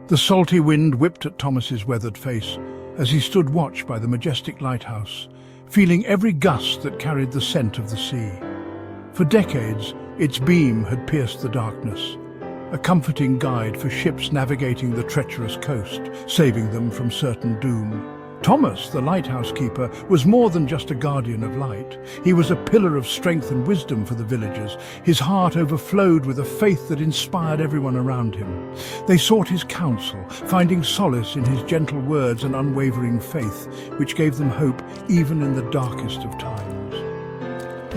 The salty wind whipped at Thomas's weathered face as he stood watch by the majestic lighthouse, feeling every gust that carried the scent of the sea. For decades, its beam had pierced the darkness, a comforting guide for ships navigating the treacherous coast, saving them from certain doom. Thomas, the lighthouse keeper, was more than just a guardian of light. He was a pillar of strength and wisdom for the villagers. His heart overflowed with a faith that inspired everyone around him. They sought his counsel, finding solace in his gentle words and unwavering faith, which gave them hope even in the darkest of times.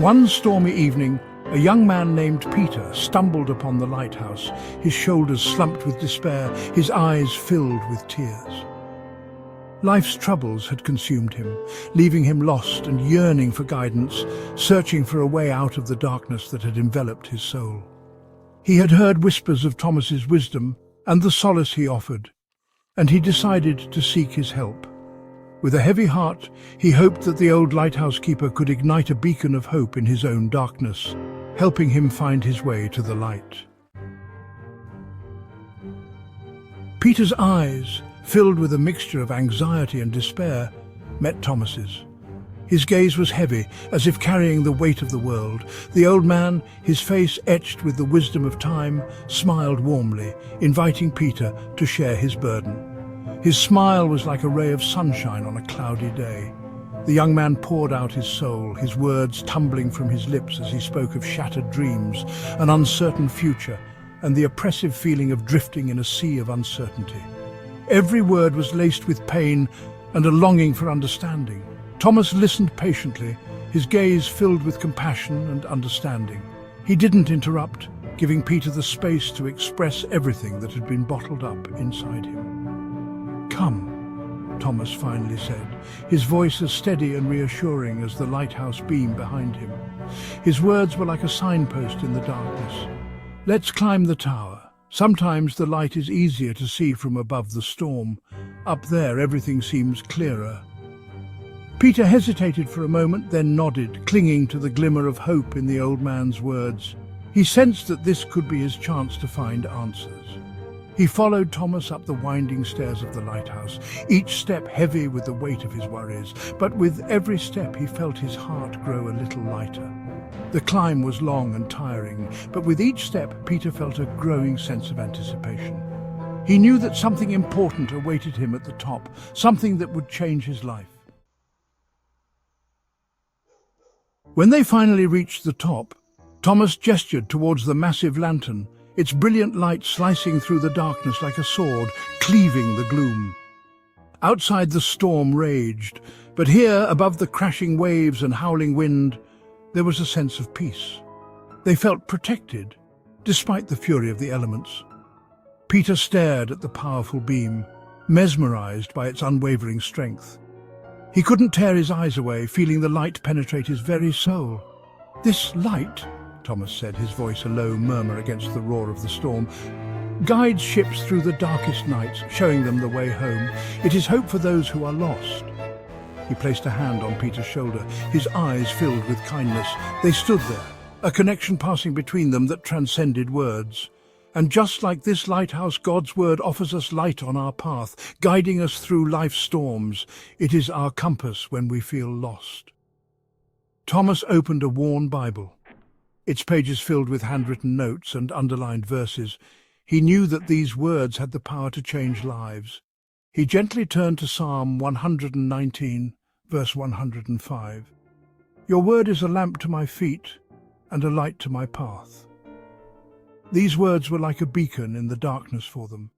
One stormy evening, a young man named Peter stumbled upon the lighthouse, his shoulders slumped with despair, his eyes filled with tears. Life's troubles had consumed him, leaving him lost and yearning for guidance, searching for a way out of the darkness that had enveloped his soul. He had heard whispers of Thomas's wisdom and the solace he offered, and he decided to seek his help. With a heavy heart, he hoped that the old lighthouse keeper could ignite a beacon of hope in his own darkness, helping him find his way to the light. Peter's eyes, filled with a mixture of anxiety and despair, met Thomas's. His gaze was heavy, as if carrying the weight of the world. The old man, his face etched with the wisdom of time, smiled warmly, inviting Peter to share his burden. His smile was like a ray of sunshine on a cloudy day. The young man poured out his soul, his words tumbling from his lips as he spoke of shattered dreams, an uncertain future, and the oppressive feeling of drifting in a sea of uncertainty. Every word was laced with pain and a longing for understanding. Thomas listened patiently, his gaze filled with compassion and understanding. He didn't interrupt, giving Peter the space to express everything that had been bottled up inside him. "Come," Thomas finally said, his voice as steady and reassuring as the lighthouse beam behind him. His words were like a signpost in the darkness. "Let's climb the tower. Sometimes the light is easier to see from above the storm. Up there, everything seems clearer." Peter hesitated for a moment, then nodded, clinging to the glimmer of hope in the old man's words. He sensed that this could be his chance to find answers. He followed Thomas up the winding stairs of the lighthouse, each step heavy with the weight of his worries, but with every step he felt his heart grow a little lighter. The climb was long and tiring, but with each step Peter felt a growing sense of anticipation. He knew that something important awaited him at the top, something that would change his life. When they finally reached the top, Thomas gestured towards the massive lantern, its brilliant light slicing through the darkness like a sword, cleaving the gloom. Outside the storm raged, but here, above the crashing waves and howling wind, there was a sense of peace. They felt protected, despite the fury of the elements. Peter stared at the powerful beam, mesmerized by its unwavering strength. He couldn't tear his eyes away, feeling the light penetrate his very soul. "This light," Thomas said, his voice a low murmur against the roar of the storm, "guides ships through the darkest nights, showing them the way home. It is hope for those who are lost." He placed a hand on Peter's shoulder, his eyes filled with kindness. They stood there, a connection passing between them that transcended words. And just like this lighthouse, God's word offers us light on our path, guiding us through life's storms. It is our compass when we feel lost. Thomas opened a worn Bible, its pages filled with handwritten notes and underlined verses. He knew that these words had the power to change lives. He gently turned to Psalm 119, verse 105. "Your word is a lamp to my feet and a light to my path." These words were like a beacon in the darkness for them,